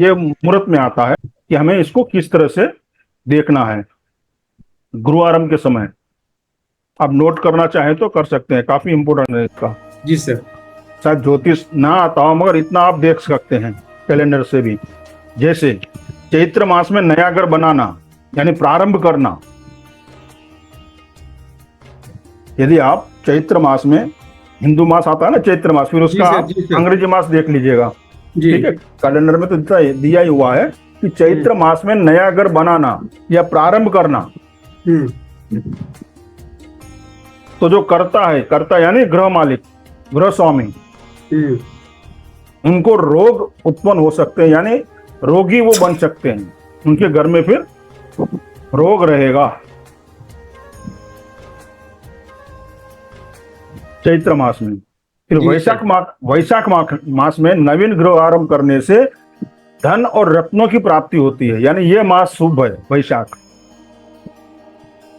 ये मुहूर्त में आता है कि हमें इसको किस तरह से देखना है गुरुवारम के समय। आप नोट करना चाहें तो कर सकते हैं, काफी इंपोर्टेंट है इसका। जी सर। शायद ज्योतिष ना आता हो मगर इतना आप देख सकते हैं कैलेंडर से भी। जैसे चैत्र मास में नया घर बनाना यानी प्रारंभ करना। यदि आप चैत्र मास में, हिंदू मास आता है ना चैत्र मास, फिर जी उसका सर। आप जी सर। अंग्रेजी मास देख लीजिएगा। जी। ठीक है, कैलेंडर में तो दिया ही हुआ है कि हम्म। चैत्र मास में नया घर बनाना या प्रारंभ करना। हम्म। तो जो करता है, करता यानी गृह मालिक, गृह स्वामी, हम्म। उनको रोग उत्पन्न हो सकते हैं, यानी रोगी वो बन सकते हैं, उनके घर में फिर रोग रहेगा चैत्र मास में। फिर जी सर। वैशाख मास में नवीन गृह आरंभ करने से धन और रत्नों की प्राप्ति होती है, यानी ये मास शुभ है वैशाख।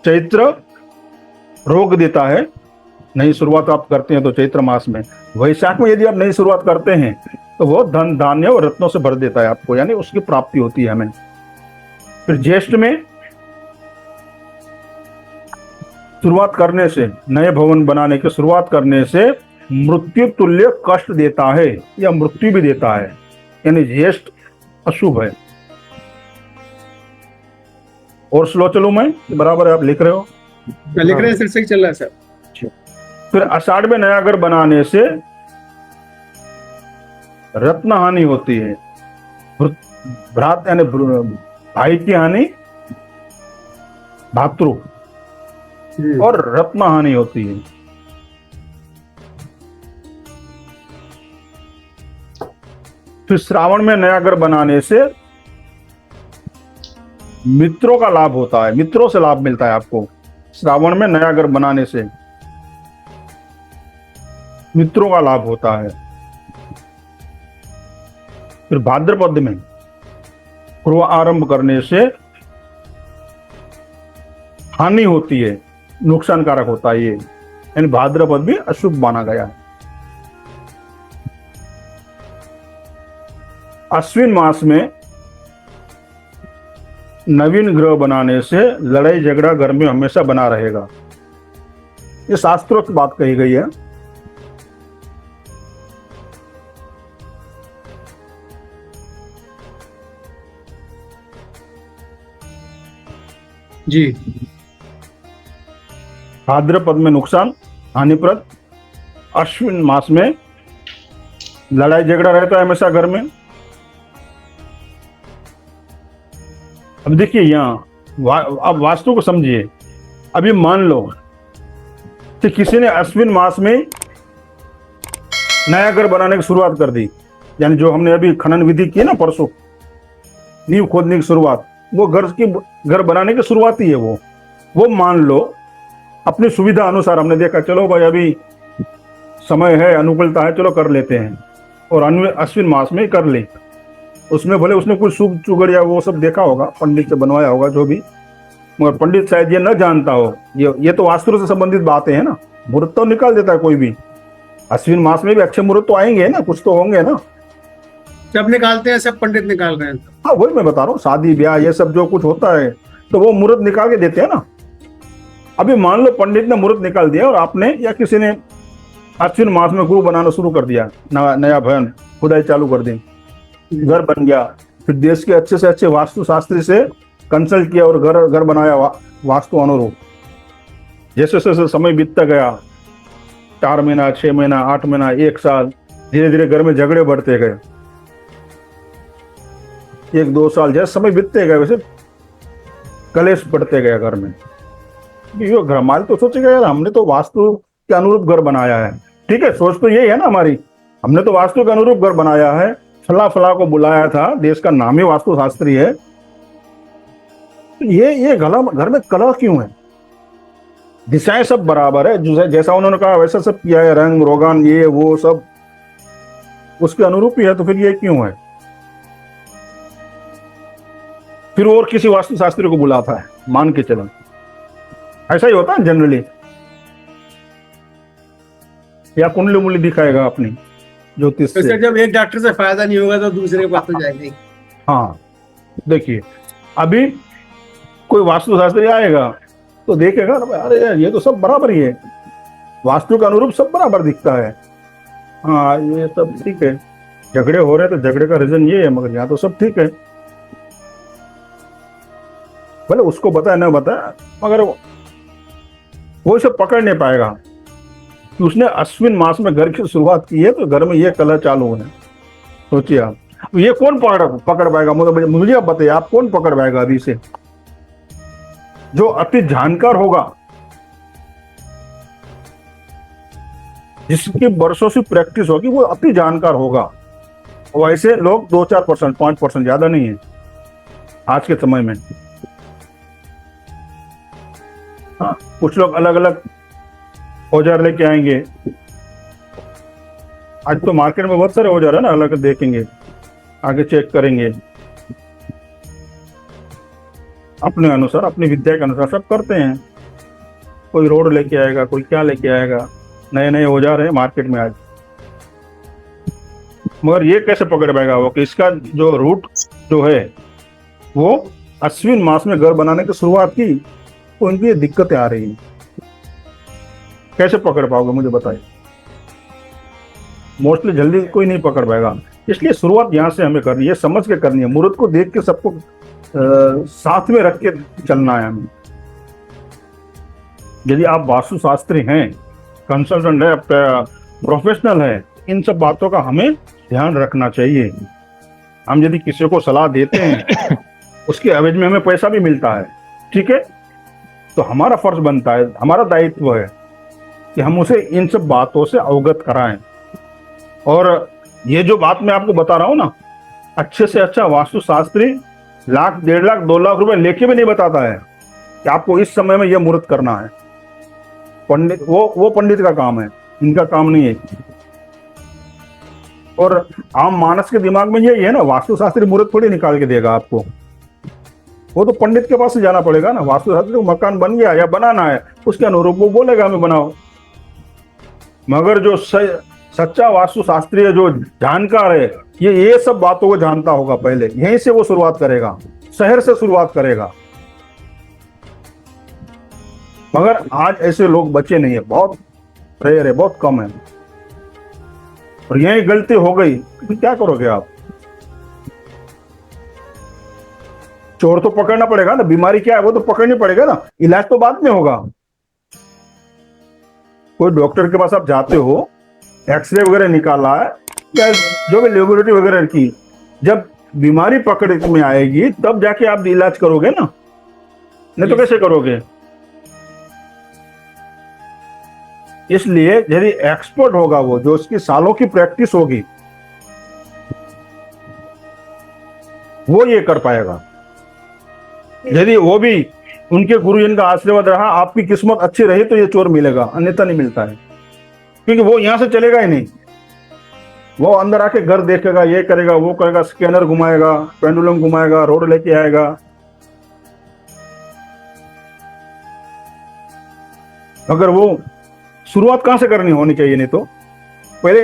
चैत्र रोग देता है, नई शुरुआत आप करते हैं तो चैत्र मास में। वैशाख में यदि आप नई शुरुआत करते हैं तो वो धन धान्य और रत्नों से भर देता है आपको, यानी उसकी प्राप्ति होती है हमें। फिर ज्येष्ठ में शुरुआत करने से, नए भवन बनाने की शुरुआत करने से मृत्यु तुल्य कष्ट देता है या मृत्यु भी देता है, यानी ज्येष्ठ अशुभ है। और स्लो चलूं मैं, बराबर है आप लिख रहे हो? लिख रहे हैं सर, सही चल रहा है सर। फिर आषाढ़ में नया घर बनाने से रत्न हानि होती है, भ्रात यानी भाई की हानि, भातृ, और रत्न हानि होती है। फिर श्रावण में नया घर बनाने से मित्रों का लाभ होता है, मित्रों से लाभ मिलता है आपको। श्रावण में नया घर बनाने से मित्रों का लाभ होता है। फिर भाद्रपद में गृह आरंभ करने से हानि होती है, नुकसानकारक होता है ये, यानी भाद्रपद भी अशुभ माना गया है। अश्विन मास में नवीन ग्रह बनाने से लड़ाई झगड़ा घर में हमेशा बना रहेगा, ये शास्त्रोक्त बात कही गई है। जी। भाद्रपद में नुकसान हानिप्रद, अश्विन मास में लड़ाई झगड़ा रहता है हमेशा घर में। अब देखिए यहाँ अब वास्तु को समझिए। अभी मान लो कि किसी ने अश्विन मास में नया घर बनाने की शुरुआत कर दी, यानी जो हमने अभी खनन विधि की ना परसों, नींव खोदने की शुरुआत, वो घर बनाने की शुरुआत ही है वो मान लो अपनी सुविधा अनुसार हमने देखा चलो भाई अभी समय है, अनुकूलता है, चलो कर लेते हैं, और अश्विन मास में कर ले। उसमें भले उसने कुछ शुभ चुगड़ या वो सब देखा होगा, पंडित से बनवाया होगा जो भी, मगर पंडित शायद ये न जानता हो। ये तो वास्तु से संबंधित बातें हैं ना, मुहूर्त तो निकाल देता है कोई भी। अश्विन मास में भी अच्छे मुहूर्त तो आएंगे ना, कुछ तो होंगे ना। सब निकालते हैं, सब पंडित निकाल रहे हैं। हाँ वही मैं बता रहा हूँ, शादी ब्याह ये सब जो कुछ होता है तो वो मुहूर्त निकाल के देते हैं ना। अभी मान लो पंडित ने मुहूर्त निकाल दिया और आपने या किसी ने अश्विन मास में गृह बनाना शुरू कर दिया, नया भवन खुदाई चालू कर दी, घर बन गया। फिर देश के अच्छे से अच्छे वास्तु शास्त्री से कंसल्ट किया और घर बनाया वास्तु अनुरूप। जैसे जैसे समय बीतता गया, 4 महीना, 6 महीना, 8 महीना, 1 साल, धीरे धीरे घर में झगड़े बढ़ते गए। 1-2 साल जैसे समय बीतते गए वैसे कलेश बढ़ते गया घर में। ये घर मालिक तो सोचेगा यार हमने तो वास्तु के अनुरूप घर बनाया है। ठीक है, सोच तो यही है ना हमारी, हमने तो वास्तु के अनुरूप घर बनाया है, फला को बुलाया था, देश का नामी वास्तु शास्त्री है। ये घर में कलह क्यों है? दिशाएं सब बराबर है, जैसा उन्होंने कहा वैसा सब किया है, रंग रोगान ये वो सब उसके अनुरूप ही है, तो फिर ये क्यों है? फिर और किसी वास्तु शास्त्री को बुलाता है, मान के चलो ऐसा ही होता है जनरली, या कुंडली मुंडली दिखाएगा अपनी ज्योतिष से। जब एक डॉक्टर से फायदा नहीं होगा तो दूसरे के पास तो जाएंगे। हाँ, देखिए अभी कोई वास्तुशास्त्री आएगा तो देखेगा ना, अरे यार ये तो सब बराबर ही है, वास्तु के अनुरूप सब बराबर दिखता है, हाँ ये सब ठीक है। झगड़े हो रहे हैं तो झगड़े का रीजन ये है, मगर यहाँ तो सब ठीक है। भले उसको बताया ना बताया, मगर वो इसे पकड़ नहीं पाएगा कि उसने अश्विन मास में घर की शुरुआत की है तो घर में ये कलर चालू है। सोचिए आप, अब ये कौन पकड़ पकड़ पाएगा? मुझे आप बताइए, आप कौन पकड़ पाएगा अभी से? जो अति जानकार होगा, जिसकी वर्षों से प्रैक्टिस होगी, वो अति जानकार होगा। वैसे लोग 2-4%, 5%, ज्यादा नहीं है आज के समय में। हाँ, कुछ लोग अलग अलग औजार लेके आएंगे। आज तो मार्केट में बहुत सारे औजार है ना, अलग देखेंगे, आगे चेक करेंगे, अपने अनुसार, अपनी विद्या के अनुसार सब करते हैं। कोई रोड लेके आएगा, कोई क्या लेके आएगा, नए नए औजार है मार्केट में आज। मगर ये कैसे पकड़ पाएगा वो कि इसका जो रूट जो है वो अश्विन मास में घर बनाने की शुरुआत की, तो इनकी ये दिक्कतें आ रही हैं। कैसे पकड़ पाओगे मुझे बताइए? मोस्टली जल्दी कोई नहीं पकड़ पाएगा। इसलिए शुरुआत यहाँ से हमें करनी है, समझ के करनी है, मुहूर्त को देख के सबको साथ में रख के चलना है हमें। यदि आप वास्तुशास्त्री हैं, कंसल्टेंट है, प्रोफेशनल है, इन सब बातों का हमें ध्यान रखना चाहिए। हम यदि किसी को सलाह देते हैं उसके एवज में हमें पैसा भी मिलता है, ठीक है, तो हमारा फर्ज बनता है, हमारा दायित्व है कि हम उसे इन सब बातों से अवगत कराएं। और ये जो बात मैं आपको बता रहा हूं ना, अच्छे से अच्छा वास्तुशास्त्री 1,00,000, 1,50,000, 2,00,000 रुपए लेके भी नहीं बताता है कि आपको इस समय में यह मुहूर्त करना है। पंडित वो पंडित का काम है, इनका काम नहीं है। और आम मानस के दिमाग में यही है ना, वास्तुशास्त्री मुहूर्त थोड़ी निकाल के देगा आपको, वो तो पंडित के पास से जाना पड़ेगा ना। वास्तुशास्त्री को मकान बन गया या बनाना है, उसके अनुरूप वो बोलेगा हमें बनाओ। मगर जो सच्चा वास्तुशास्त्री है, जो जानकार है, ये सब बातों को जानता होगा, पहले यहीं से वो शुरुआत करेगा, शहर से शुरुआत करेगा। मगर आज ऐसे लोग बचे नहीं है, बहुत रेयर है, बहुत कम है। और यही गलती हो गई तो क्या करोगे आप? चोर तो पकड़ना पड़ेगा ना, बीमारी क्या है वो तो पकड़नी पड़ेगा ना, इलाज तो बाद में होगा। कोई डॉक्टर के पास आप जाते हो, एक्सरे वगैरह निकाला है या जो भी लेबोरेटरी वगैरह की, जब बीमारी पकड़ में आएगी तब जाके आप इलाज करोगे ना, नहीं तो कैसे करोगे? इसलिए यदि एक्सपर्ट होगा वो, जो उसकी सालों की प्रैक्टिस होगी, वो ये कर पाएगा। यदि वो भी उनके गुरुजन का आशीर्वाद रहा, आपकी किस्मत अच्छी रही, तो ये चोर मिलेगा, अन्यथा नहीं मिलता है। क्योंकि वो यहां से चलेगा ही नहीं, वो अंदर आके घर देखेगा, ये करेगा, वो करेगा, स्कैनर घुमाएगा, पेंडुलम घुमाएगा, रोड लेके आएगा। अगर वो शुरुआत कहां से करनी होनी चाहिए? नहीं तो पहले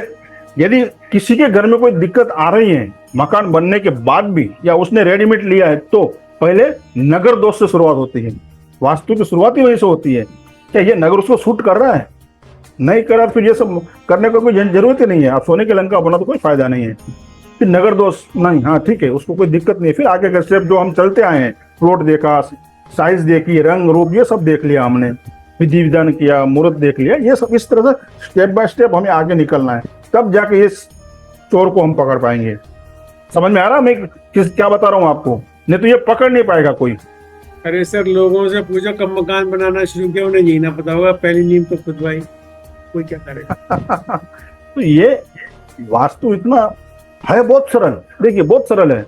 यदि किसी के घर में कोई दिक्कत आ रही है मकान बनने के बाद भी, या उसने रेडीमेड लिया है, तो पहले नगर दोष से शुरुआत होती है। वास्तु की शुरुआत ही वहीं से होती है। क्या ये नगर उसको सूट कर रहा है? नहीं कर रहा, फिर ये सब करने को कोई जरूरत ही नहीं है। आप सोने के लंका बना तो कोई फायदा नहीं है। फिर नगर दोष नहीं, हाँ ठीक है, उसको कोई दिक्कत नहीं है। फिर आगे का स्टेप जो हम चलते आए हैं, प्लॉट देखा, साइज देखी, रंग रूप, ये सब देख लिया हमने, विधि विधान किया, मुहूर्त देख लिया, ये सब इस तरह से स्टेप बाय स्टेप हमें आगे निकलना है, तब जाके इस चोर को हम पकड़ पाएंगे। समझ में आ रहा मैं क्या बता रहा हूँ आपको? नहीं तो ये पकड़ नहीं पाएगा कोई। अरे सर, लोगों से पूछो कब मकान बनाना शुरू किया, उन्हें यही ना पता होगा, पहली नींव तो खुदवाई, कोई क्या करेगा? तो ये वास्तु इतना है, बहुत सरल, देखिए बहुत सरल है,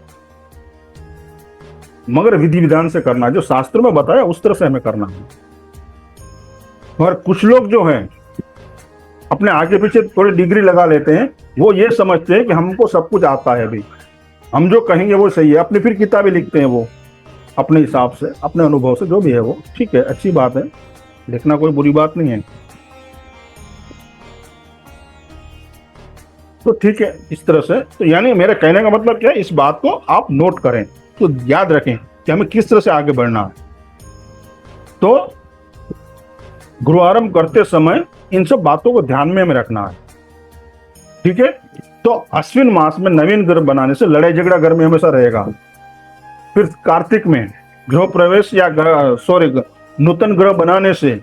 मगर विधि विधान से करना, जो शास्त्र में बताया उस तरह से हमें करना है। मगर कुछ लोग जो हैं अपने आगे पीछे थोड़ी डिग्री लगा लेते हैं, वो ये समझते हैं कि हमको सब कुछ आता है, अभी हम जो कहेंगे वो सही है। अपनी फिर किताबें लिखते हैं वो अपने हिसाब से, अपने अनुभव से, जो भी है वो ठीक है, अच्छी बात है, लिखना कोई बुरी बात नहीं है। तो ठीक है, इस तरह से। तो यानी मेरे कहने का मतलब क्या है, इस बात को आप नोट करें, तो याद रखें कि हमें किस तरह से आगे बढ़ना है। तो गृह आरंभ करते समय इन सब बातों को ध्यान में हमें रखना है, ठीक है। तो अश्विन मास में नवीन ग्रह बनाने से लड़ाई झगड़ा घर में हमेशा रहेगा। फिर कार्तिक में गृह प्रवेश या नूतन ग्रह बनाने से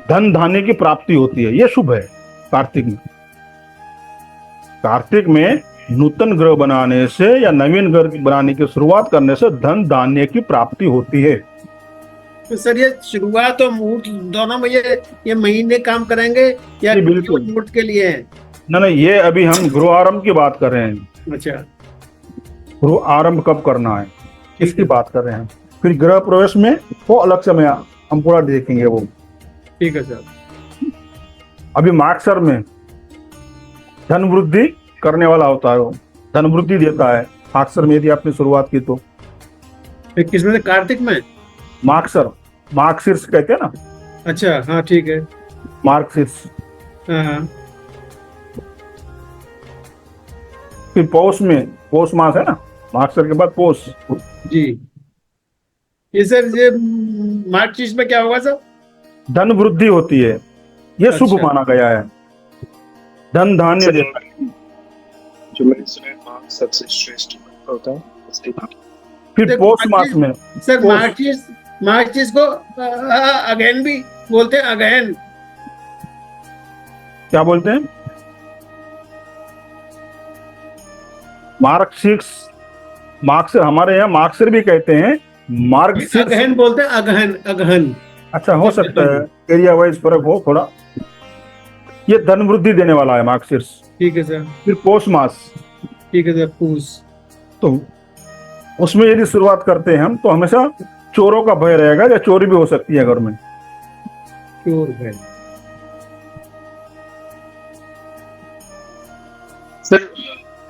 धन धान्य की प्राप्ति होती है, ये शुभ है। कार्तिक में नूतन ग्रह बनाने से या नवीन ग्रह बनाने की शुरुआत करने से धन धान्य की प्राप्ति होती है। तो सर ये शुरुआत और मुहूर्त दोनों में ये महीने काम करेंगे या जी, बिल्कुल। मुहूर्त के लिए है? ना, ये अभी हम गृह आरंभ की बात कर रहे हैं। अच्छा, गृह आरंभ कब करना है इसकी बात कर रहे हैं। फिर गृह प्रवेश में वो अलग से हम पूरा देखेंगे वो। ठीक है सर। अभी मार्गसर में धन वृद्धि करने वाला होता है, वो धन वृद्धि देता है। मार्गसर में यदि आपने शुरुआत की तो फिर किसमें से? कार्तिक में? मार्गशीर्ष कहते हैं ना। अच्छा, हाँ ठीक है। मार्गशीर्ष। हाँ हाँ। फिर पौष मास है ना, मार्गसर के बाद पौष। जी, ये सर ये मार्च में क्या होगा सर? धन वृद्धि होती है, ये शुभ अच्छा। माना गया है। धन धान्य देता है। जो मैंने सुना है मार्ग सबसे श्रेष्ठ होता है, इसलिए फिर देखो, पौष मास में सर पौष- मार्च को अगेन भी बोलते हैं, अगेन। क्या बोलते हैं? मार्गशीर्ष हमारे यहाँ मार्गशीर भी कहते हैं, मार्गशीर्ष। अगहन बोलते हैं, अगहन अगहन। अच्छा, हो सकता है एरिया वाइज फर्क हो थोड़ा। ये धन वृद्धि देने वाला है मार्गशीर्ष। ठीक है सर। फिर पौष मास, ठीक है सर, पूस। तो उसमें यदि शुरुआत करते हैं हम तो हमेशा चोरों का भय रहेगा, या चोरी भी हो सकती है घर में। चोर है सर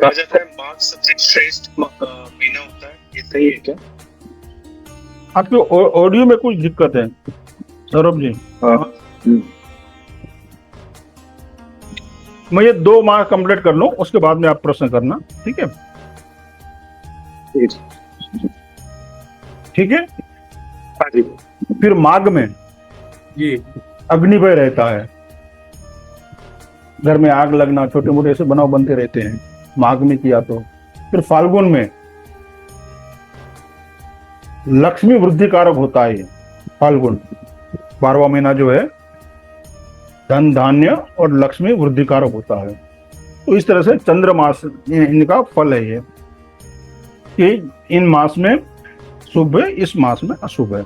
कहा जाता है मार्ग सबसे श्रेष्ठ महीना होता है, ये सही है क्या? आपके ऑडियो में कुछ दिक्कत है सौरभ जी। मैं ये 2 माह कंप्लीट कर लूं, उसके बाद में आप प्रश्न करना, ठीक है? ठीक है। हाँ जी। फिर माघ में जी। अग्निभय रहता है, घर में आग लगना, छोटे मोटे ऐसे बनाव बनते रहते हैं माघ में किया तो। फिर फाल्गुन में लक्ष्मी वृद्धि कारक होता है। फाल्गुन 12वां महीना जो है धन धान्य और लक्ष्मी वृद्धि कारक होता है। तो इस तरह से चंद्रमास इनका फल है ये, कि इन मास में शुभ है, इस मास में अशुभ है।